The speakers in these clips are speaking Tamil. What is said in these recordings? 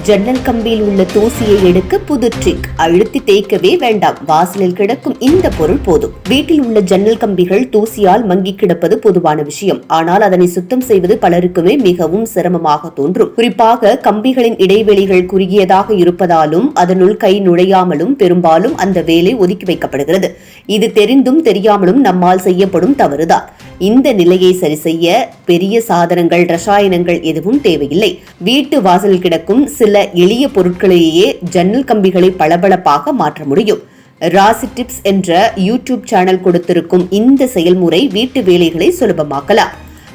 ஜன்னல் கம்பியில் உள்ள தூசியை எடுக்க புது ட்ரிக். அழுத்தி தேய்க்கவே வேண்டாம், வாசலில் கிடக்கும் இந்த பொருள் போதும். வீட்டில் உள்ள ஜன்னல் கம்பிகள் தூசியால் மங்கி கிடப்பது பொதுவான விஷயம். ஆனால் அதனை சுத்தம் செய்வது பலருக்குமே மிகவும் சிரமமாக தோன்றும். குறிப்பாக கம்பிகளின் இடைவெளிகள் குறுகியதாக இருப்பதாலும் அதனுள் கை நுழையாமலும் பெரும்பாலும் அந்த வேலை ஒதுக்கி வைக்கப்படுகிறது. இது தெரிந்தும் தெரியாமலும் நம்மால் செய்யப்படும் தவறுதான். இந்த நிலையை சரி செய்ய பெரிய சாதனங்கள், ரசாயனங்கள் எதுவும் தேவையில்லை. வீட்டு வாசலில் கிடக்கும் சில எளிய பொருட்களையே ஜன்னல் கம்பிகளை பளபளப்பாக மாற்ற முடியும். ராசி டிப்ஸ் என்ற யூடியூப் சேனல் கொடுத்திருக்கும் இந்த செயல்முறை வீட்டு வேலைகளை சுலபமாக்கலாம்.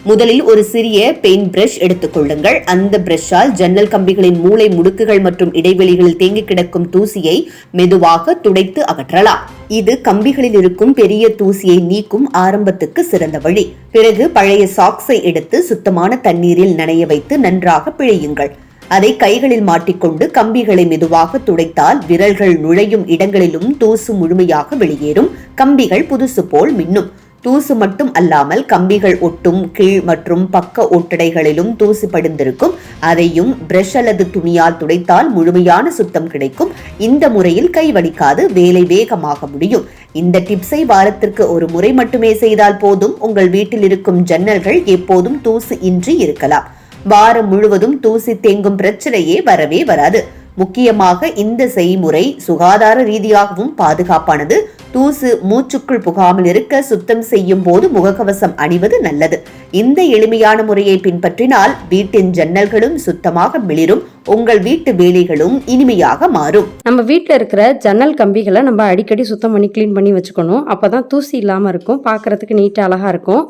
முதலில் ஒரு சிறிய பெயிண்ட் பிரஷ் எடுத்துக் கொள்ளுங்கள். அந்த பிரஷால் ஜன்னல் கம்பிகளின் மூலை முடுக்குகள் மற்றும் இடைவெளிகளில் தேங்கி கிடக்கும் தூசியை மெதுவாக துடைத்து அகற்றலாம். இது கம்பிகளில் இருக்கும் பெரிய தூசியை நீக்கும் ஆரம்பத்துக்கு சிறந்த வழி. பிறகு பழைய சாக்ஸை எடுத்து சுத்தமான தண்ணீரில் நனைய வைத்து நன்றாக பிழையுங்கள். அதை கைகளில் மாட்டிக்கொண்டு கம்பிகளை மெதுவாக துடைத்தால் விரல்கள் நுழையும் இடங்களிலும் தூசு முழுமையாக வெளியேறும். கம்பிகள் புதுசு போல் மின்னும். தூசு மட்டும் அல்லாமல் கம்பிகள் ஒட்டும் கீழ் மற்றும் பக்க ஒட்டடைகளிலும் தூசி படிந்திருக்கும். அதையும் பிரஷ் அல்லது துணியால் துடைத்தால் முழுமையான சுத்தம் கிடைக்கும். இந்த முறையில் கை வலிக்காது, வேலை வேகமாக முடியும். இந்த டிப்ஸை வாரத்திற்கு ஒரு முறை மட்டுமே செய்தால் போதும். உங்கள் வீட்டில் இருக்கும் ஜன்னல்கள் எப்போதும் தூசு இன்றி இருக்கலாம். வாரம் முழுவதும் தூசி தேங்கும் பிரச்சனையே வரவே வராது. முக்கியமாக இந்த செய்முறை சுகாதார ரீதியாகவும் பாதுகாப்பானது. தூசு மூச்சுக்குள் புகாமல் இருக்க சுத்தம் செய்யும் போது முகக்கவசம் அணிவது நல்லது. இந்த எளிமையான முறையை பின்பற்றினால் வீட்டின் ஜன்னல்களும் சுத்தமாக மிளிரும். உங்கள் வீட்டு வேலைகளும் இனிமையாக மாறும். நம்ம வீட்டில் இருக்கிற ஜன்னல் கம்பிகளை நம்ம அடிக்கடி சுத்தம் பண்ணி க்ளீன் பண்ணி வச்சுக்கணும். அப்போதான் தூசி இல்லாமல் இருக்கும், பார்க்கறதுக்கு நீட்டாக அழகாக இருக்கும்.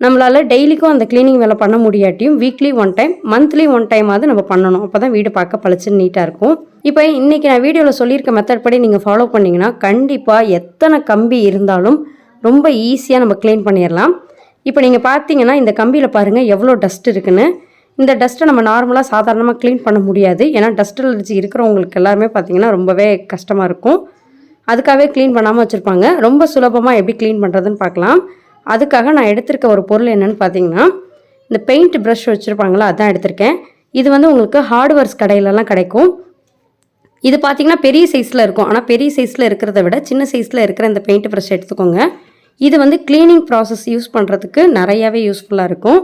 நம்மளால் டெய்லிக்கும் அந்த க்ளீனிங் வேலை பண்ண முடியாட்டியும் weekly one time, monthly one டைமாவது நம்ம பண்ணணும். அப்போ தான் வீடு பார்க்க பளிச்சுன்னு நீட்டாக இருக்கும். இப்போ இன்றைக்கி நான் வீடியோவில் சொல்லியிருக்க மெத்தட் படி நீங்கள் ஃபாலோ பண்ணிங்கன்னா கண்டிப்பாக எத்தனை கம்பி இருந்தாலும் ரொம்ப ஈஸியாக நம்ம க்ளீன் பண்ணிடலாம். இப்போ நீங்கள் பார்த்தீங்கன்னா இந்த கம்பியில் பாருங்கள் எவ்வளோ டஸ்ட் இருக்குன்னு. இந்த டஸ்ட்டை நம்ம நார்மலாக சாதாரணமாக க்ளீன் பண்ண முடியாது. ஏன்னா டஸ்ட் அலர்ஜி இருக்கிறவங்களுக்கு எல்லாருமே பார்த்திங்கன்னா ரொம்பவே கஷ்டமாக இருக்கும். அதுக்காகவே க்ளீன் பண்ணாமல் வச்சுருப்பாங்க. ரொம்ப சுலபமாக எப்படி க்ளீன் பண்ணுறதுன்னு பார்க்கலாம். அதுக்காக நான் எடுத்திருக்க ஒரு பொருள் என்னென்னு பார்த்தீங்கன்னா இந்த பெயிண்ட் ப்ரஷ் வச்சுருப்பாங்களா, அதான் எடுத்திருக்கேன். இது வந்து உங்களுக்கு ஹார்ட்வேர்ஸ் கடையிலலாம் கிடைக்கும். இது பார்த்திங்கன்னா பெரிய சைஸில் இருக்கும். ஆனால் பெரிய சைஸில் இருக்கிறத விட சின்ன சைஸில் இருக்கிற இந்த பெயிண்ட் ப்ரஷ் எடுத்துக்கோங்க. இது வந்து க்ளீனிங் ப்ராசஸ் யூஸ் பண்ணுறதுக்கு நிறையாவே யூஸ்ஃபுல்லாக இருக்கும்.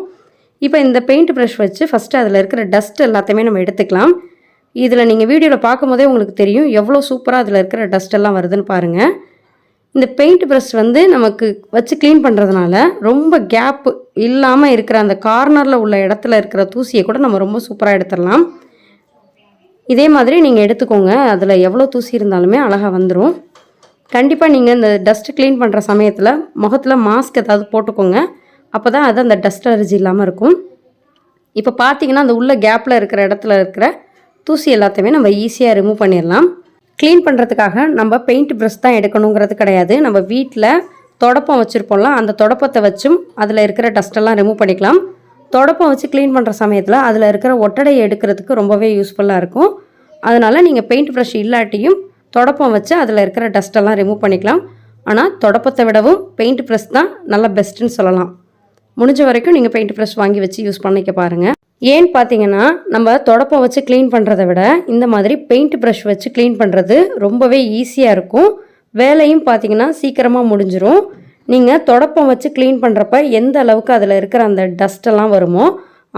இப்போ இந்த பெயிண்ட் ப்ரஷ் வச்சு ஃபஸ்ட்டு அதில் இருக்கிற டஸ்ட் எல்லாத்தையுமே நம்ம எடுத்துக்கலாம். இதில் நீங்கள் வீடியோவில் பார்க்கும்போதே உங்களுக்கு தெரியும் எவ்வளோ சூப்பராக அதில் இருக்கிற டஸ்ட் எல்லாம் வருதுன்னு பாருங்கள். இந்த பெயிண்ட் ப்ரஷ் வந்து நமக்கு வச்சு க்ளீன் பண்ணுறதுனால ரொம்ப கேப் இல்லாமல் இருக்கிற அந்த கார்னரில் உள்ள இடத்துல இருக்கிற தூசியை கூட நம்ம ரொம்ப சூப்பராக எடுத்துடலாம். இதே மாதிரி நீங்கள் எடுத்துக்கோங்க. அதில் எவ்வளோ தூசி இருந்தாலுமே அழகாக வந்துடும். கண்டிப்பாக நீங்கள் இந்த டஸ்ட்டு க்ளீன் பண்ணுற சமயத்தில் முகத்தில் மாஸ்க் ஏதாவது போட்டுக்கோங்க. அப்போ தான் அது அந்த டஸ்ட் அலர்ஜி இல்லாமல் இருக்கும். இப்போ பார்த்தீங்கன்னா அந்த உள்ள கேப்பில் இருக்கிற இடத்துல இருக்கிற தூசி எல்லாத்தையுமே நம்ம ஈஸியாக ரிமூவ் பண்ணிடலாம். க்ளீன் பண்ணுறதுக்காக நம்ம பெயிண்ட் ப்ரஷ் தான் எடுக்கணுங்கிறது கிடையாது. நம்ம வீட்டில் தொடப்பம் வச்சுருப்போம்ல, அந்த தொடப்பத்தை வச்சும் அதில் இருக்கிற டஸ்ட்டெல்லாம் ரிமூவ் பண்ணிக்கலாம். தொடப்பம் வச்சு க்ளீன் பண்ணுற சமயத்தில் அதில் இருக்கிற ஒட்டடையை எடுக்கிறதுக்கு ரொம்பவே யூஸ்ஃபுல்லாக இருக்கும். அதனால் நீங்கள் பெயிண்ட் ப்ரஷ் இல்லாட்டியும் தொடப்பம் வச்சு அதில் இருக்கிற டஸ்ட்டெல்லாம் ரிமூவ் பண்ணிக்கலாம். ஆனால் தொடப்பத்தை விடவும் பெயிண்ட் ப்ரஷ் தான் நல்ல பெஸ்ட்டுன்னு சொல்லலாம். முடிஞ்ச வரைக்கும் நீங்கள் பெயிண்ட் ப்ரஷ் வாங்கி வச்சு யூஸ் பண்ணிக்க பாருங்கள். ஏன்னு பார்த்தீங்கன்னா நம்ம தொடப்பம் வச்சு க்ளீன் பண்ணுறத விட இந்த மாதிரி பெயிண்ட் ப்ரஷ் வச்சு க்ளீன் பண்ணுறது ரொம்பவே ஈஸியாக இருக்கும். வேலையும் பார்த்தீங்கன்னா சீக்கிரமாக முடிஞ்சிடும். நீங்கள் தொடப்பம் வச்சு க்ளீன் பண்ணுறப்ப எந்த அளவுக்கு அதில் இருக்கிற அந்த டஸ்ட்டெல்லாம் வருமோ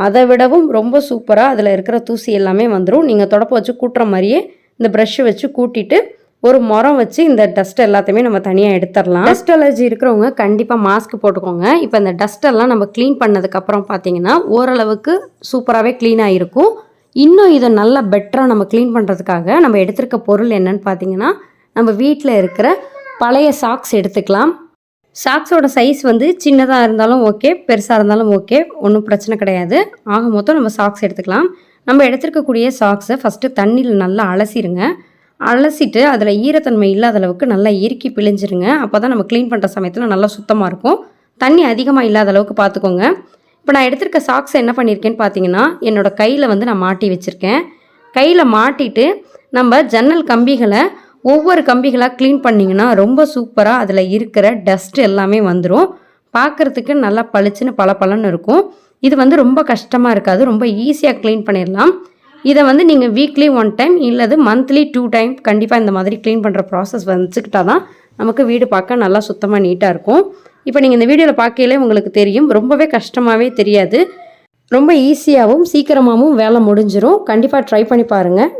அதை விடவும் ரொம்ப சூப்பராக அதில் இருக்கிற தூசி எல்லாமே வந்துடும். நீங்கள் தொடப்பம் வச்சு கூட்டுற மாதிரியே இந்த ப்ரஷ்ஷை வச்சு கூட்டிட்டு ஒரு முறம் வச்சு இந்த டஸ்ட் எல்லாத்தையுமே நம்ம தனியாக எடுத்துடலாம். டஸ்ட் அலர்ஜி இருக்கிறவங்க கண்டிப்பாக மாஸ்க் போட்டுக்கோங்க. இப்போ இந்த டஸ்ட்டெல்லாம் நம்ம க்ளீன் பண்ணதுக்கப்புறம் பார்த்தீங்கன்னா ஓரளவுக்கு சூப்பராகவே க்ளீனாக இருக்கும். இன்னும் இதை நல்லா பெட்டராக நம்ம க்ளீன் பண்ணுறதுக்காக நம்ம எடுத்திருக்க பொருள் என்னன்னு பார்த்தீங்கன்னா நம்ம வீட்டில் இருக்கிற பழைய சாக்ஸ் எடுத்துக்கலாம். சாக்ஸோட சைஸ் வந்து சின்னதாக இருந்தாலும் ஓகே, பெருசாக இருந்தாலும் ஓகே, ஒன்றும் பிரச்சனை கிடையாது. ஆக மொத்தம் நம்ம சாக்ஸ் எடுத்துக்கலாம். நம்ம எடுத்துருக்கக்கூடிய சாக்ஸை ஃபஸ்ட்டு தண்ணியில் நல்லா அலசிடுங்க. அலசிட்டு அதில் ஈரத்தன்மை இல்லாத அளவுக்கு நல்லா இறுக்கி பிழிஞ்சிருங்க. அப்போ தான் நம்ம க்ளீன் பண்ணுற சமயத்தில் நல்லா சுத்தமாக இருக்கும். தண்ணி அதிகமாக இல்லாத அளவுக்கு பார்த்துக்கோங்க. இப்போ நான் எடுத்திருக்க சாக்ஸை என்ன பண்ணியிருக்கேன்னு பார்த்தீங்கன்னா என்னோடய கையில் வந்து நான் மாட்டி வச்சுருக்கேன். கையில் மாட்டிட்டு நம்ம ஜன்னல் கம்பிகளை ஒவ்வொரு கம்பிகளாக க்ளீன் பண்ணிங்கன்னா ரொம்ப சூப்பராக அதில் இருக்கிற டஸ்ட் எல்லாமே வந்துடும். பார்க்குறதுக்கு நல்லா பளிச்சுன்னு பளபளன்னு இருக்கும். இது வந்து ரொம்ப கஷ்டமாக இருக்காது, ரொம்ப ஈஸியாக க்ளீன் பண்ணிடலாம். இதை வந்து நீங்கள் வீக்லி 1 டைம் இல்லது மந்த்லி 2 டைம் கண்டிப்பாக இந்த மாதிரி க்ளீன் பண்ணுற ப்ராசஸ் வச்சுக்கிட்டா தான் நமக்கு வீடு பார்க்க நல்லா சுத்தமாக நீட்டாக இருக்கும். இப்போ நீங்கள் இந்த வீடியோவில் பார்க்கையிலே உங்களுக்கு தெரியும், ரொம்பவே கஷ்டமாகவே தெரியாது, ரொம்ப ஈஸியாகவும் சீக்கிரமாகவும் வேலை முடிஞ்சிடும். கண்டிப்பாக ட்ரை பண்ணி பாருங்கள்.